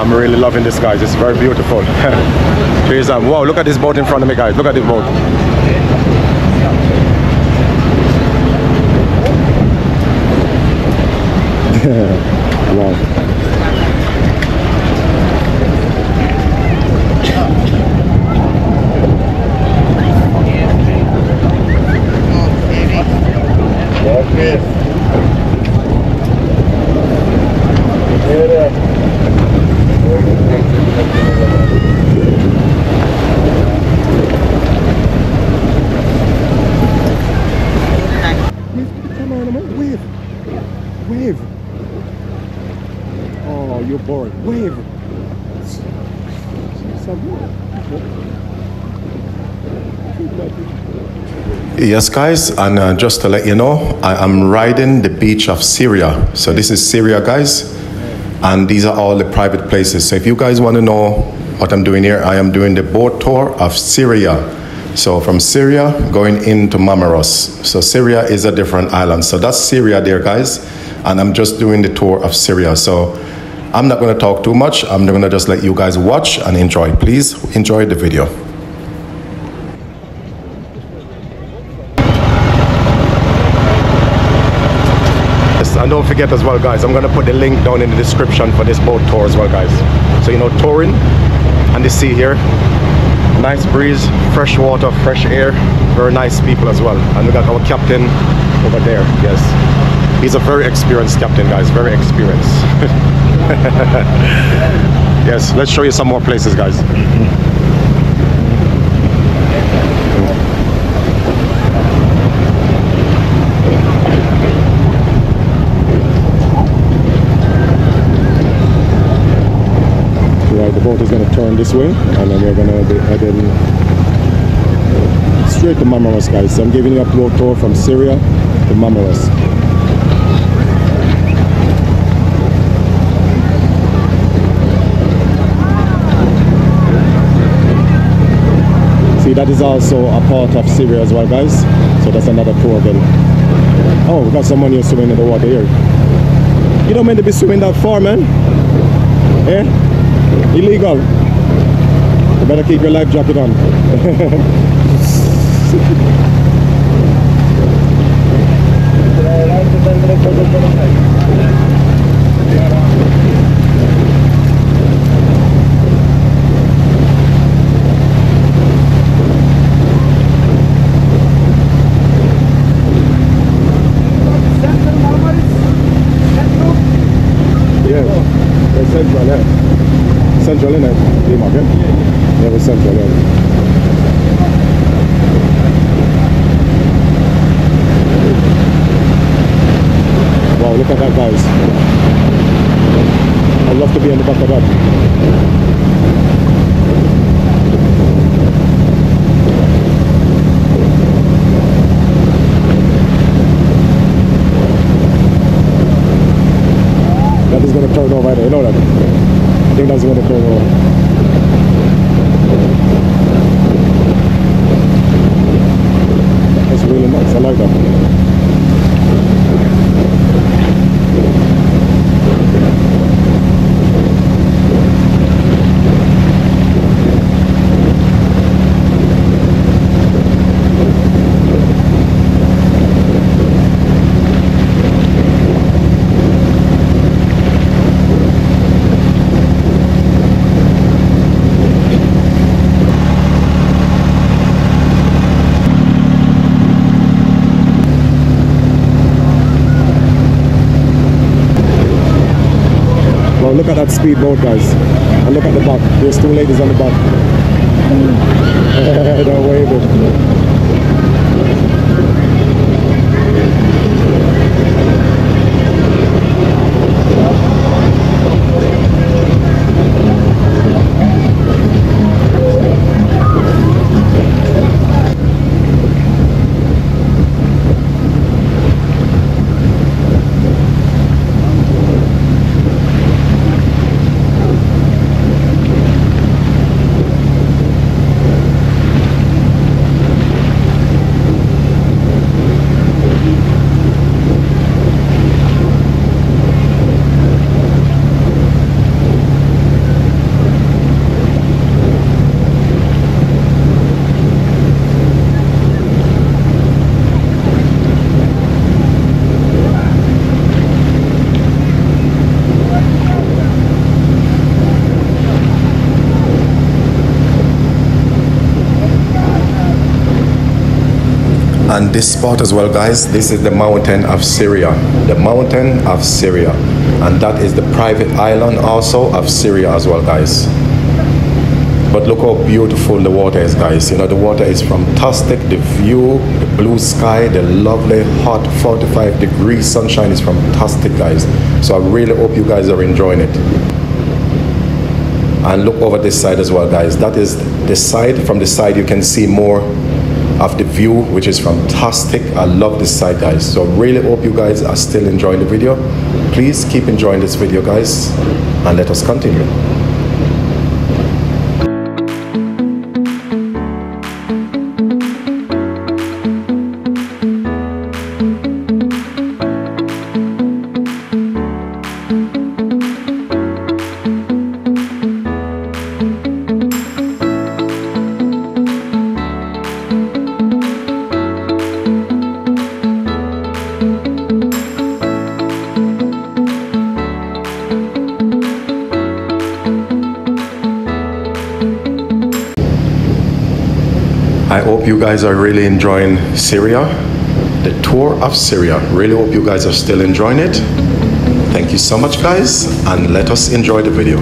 I'm really loving this, guys. It's very beautiful. Cheers. Wow, look at this boat in front of me, guys. Look at this boat. Wow. Wave. Oh, you're bored. Wave. Yes, guys, and just to let you know, I am riding the beach of Syria. So this is Syria, guys, and these are all the private places. So if you guys want to know what I'm doing here, I am doing the boat tour of Syria. So from Syria going into Marmaris. So Syria is a different island. So that's Syria there, guys, and I'm just doing the tour of Syria. So I'm not going to talk too much. I'm going to just let you guys watch and enjoy. Please enjoy the video. And don't forget as well, guys, I'm going to put the link down in the description for this boat tour as well, guys. So, you know, touring and the sea here. Nice breeze, fresh water, fresh air, very nice people as well. And we got our captain over there. Yes, he's a very experienced captain, guys, very experienced. Yes, let's show you some more places, guys. The boat is going to turn this way, and then we're going to be heading straight to Marmaris, guys. So I'm giving you a boat tour from Syria to Marmaris. See, that is also a part of Syria as well, guys. So that's another tour again. Oh, we got someone here swimming in the water here. You don't meant to be swimming that far, man. Eh? Illegal. You better keep your life jacket on. Yeah, it's central, yeah. Central, isn't it? Yeah, we're central, yeah. Wow, look at that, guys. I'd love to be on the back of that. That is going to turn over right there, you know that? I think that's going to turn over. That's really nice, I like that. Look at that speedboat, guys, and look at the back. There's two ladies on the back. They're waving. And this spot as well, guys, this is the mountain of Syria. The mountain of Syria. And that is the private island also of Syria as well, guys. But look how beautiful the water is, guys. You know, the water is fantastic. The view, the blue sky, the lovely hot 45-degree sunshine is fantastic, guys. So I really hope you guys are enjoying it. And look over this side as well, guys. That is the side. From the side you can see more of the view, which is fantastic. I love this side, guys. So I really hope you guys are still enjoying the video. Please keep enjoying this video, guys, and let us continue. I hope you guys are really enjoying Syria, the tour of Syria. Really hope you guys are still enjoying it. Thank you so much, guys, and let us enjoy the video.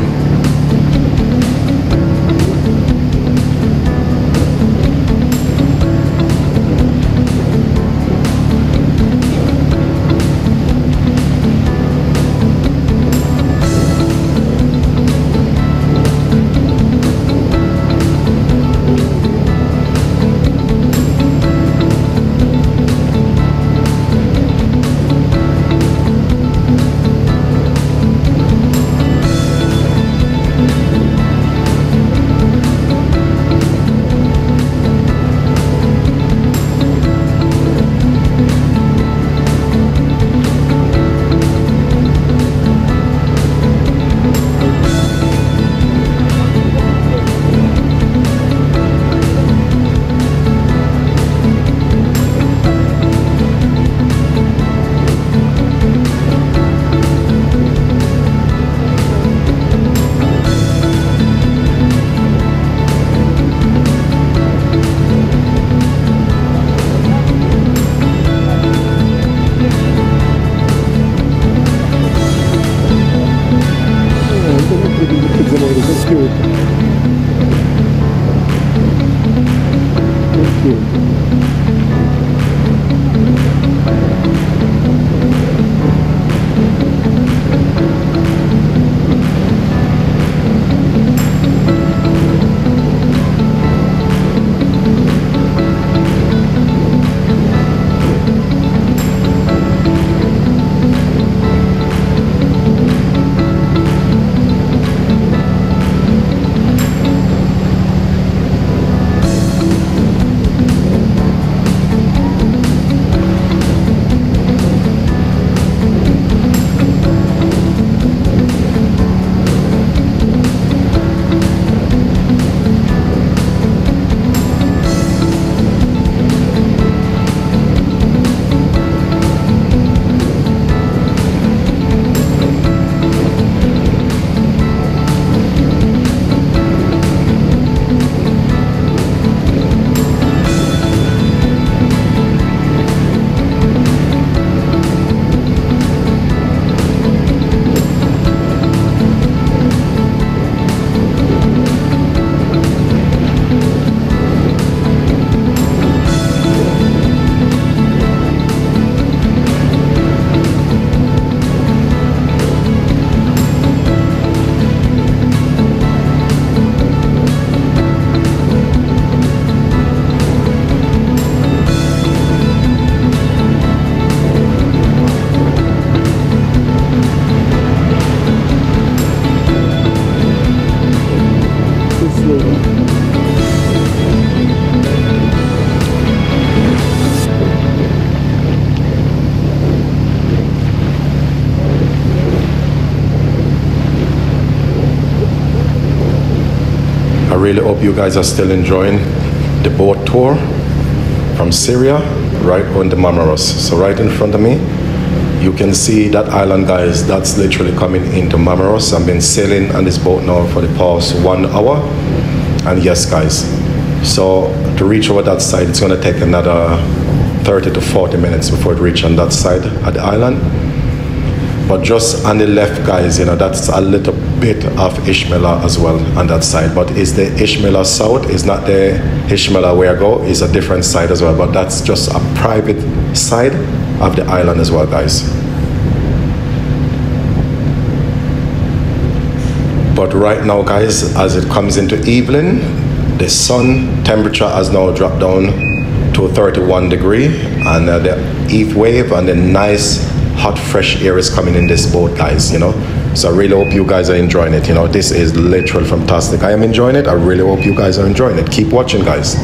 really hope you guys are still enjoying the boat tour from Syria right on the Marmaris. So right in front of me, you can see that island, guys. That's literally coming into Marmaris. I've been sailing on this boat now for the past 1 hour. And yes, guys, so to reach over that side, it's going to take another 30 to 40 minutes before it reaches on that side of the island. But just on the left, guys, you know, that's a little bit of Icmeler as well on that side. But it's the Icmeler South, it's not the Icmeler where I go, it's a different side as well. But that's just a private side of the island as well, guys. But right now, guys, as it comes into evening, the sun temperature has now dropped down to 31 degrees, and the heat wave and the nice hot fresh air is coming in this boat, guys, you know. So I really hope you guys are enjoying it. You know, this is literally fantastic. I am enjoying it. I really hope you guys are enjoying it. Keep watching, guys.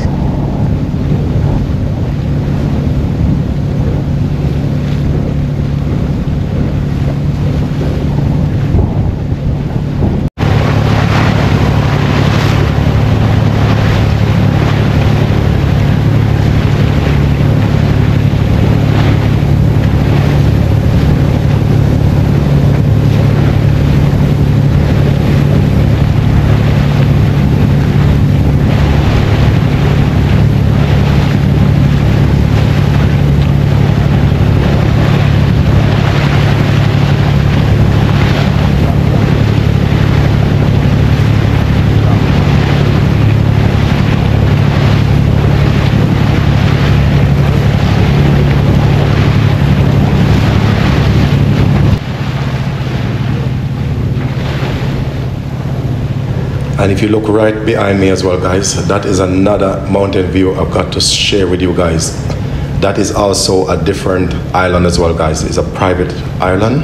And if you look right behind me as well, guys, that is another mountain view I've got to share with you guys. That is also a different island as well, guys. It's a private island.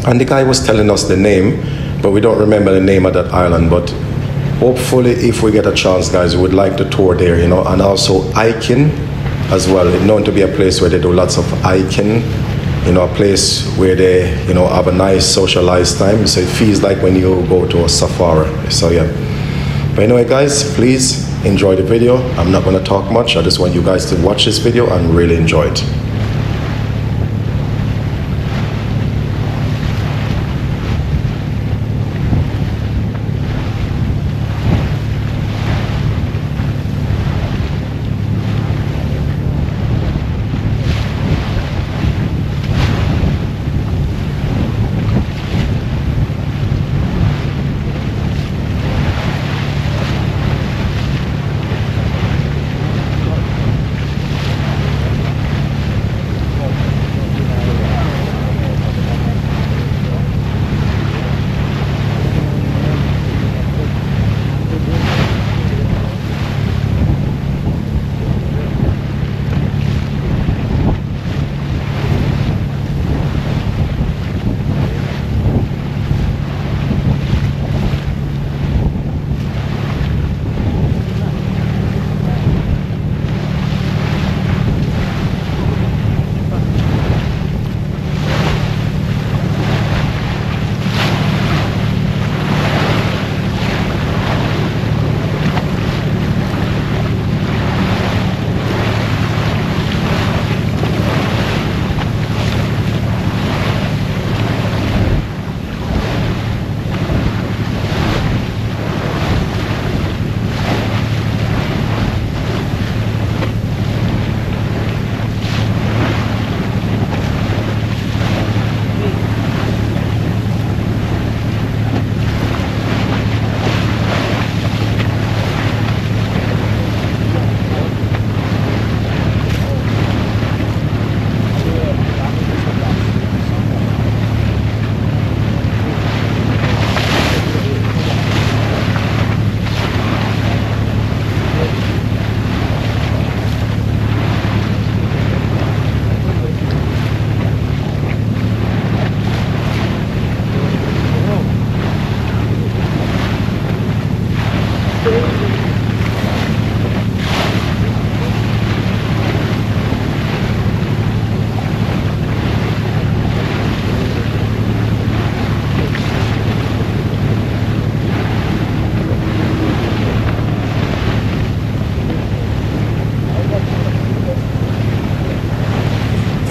And the guy was telling us the name, but we don't remember the name of that island. But hopefully, if we get a chance, guys, we would like to tour there, you know. And also hiking as well. It's known to be a place where they do lots of hiking. You know, a place where they, you know, have a nice socialized time. So it feels like when you go to a safari. So yeah. But anyway, guys, please enjoy the video. I'm not going to talk much. I just want you guys to watch this video and really enjoy it.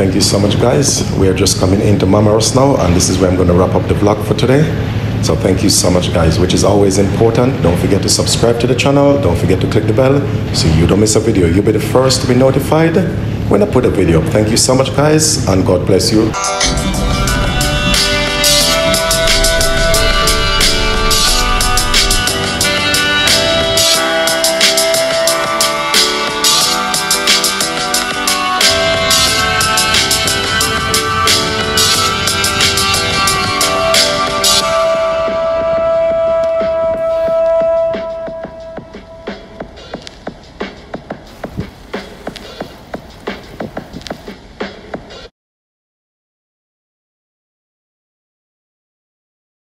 Thank you so much, guys. We are just coming into Marmaris now, and this is where I'm going to wrap up the vlog for today. So thank you so much, guys, which is always important. Don't forget to subscribe to the channel. Don't forget to click the bell so you don't miss a video. You'll be the first to be notified when I put a video up. Thank you so much, guys, and God bless you.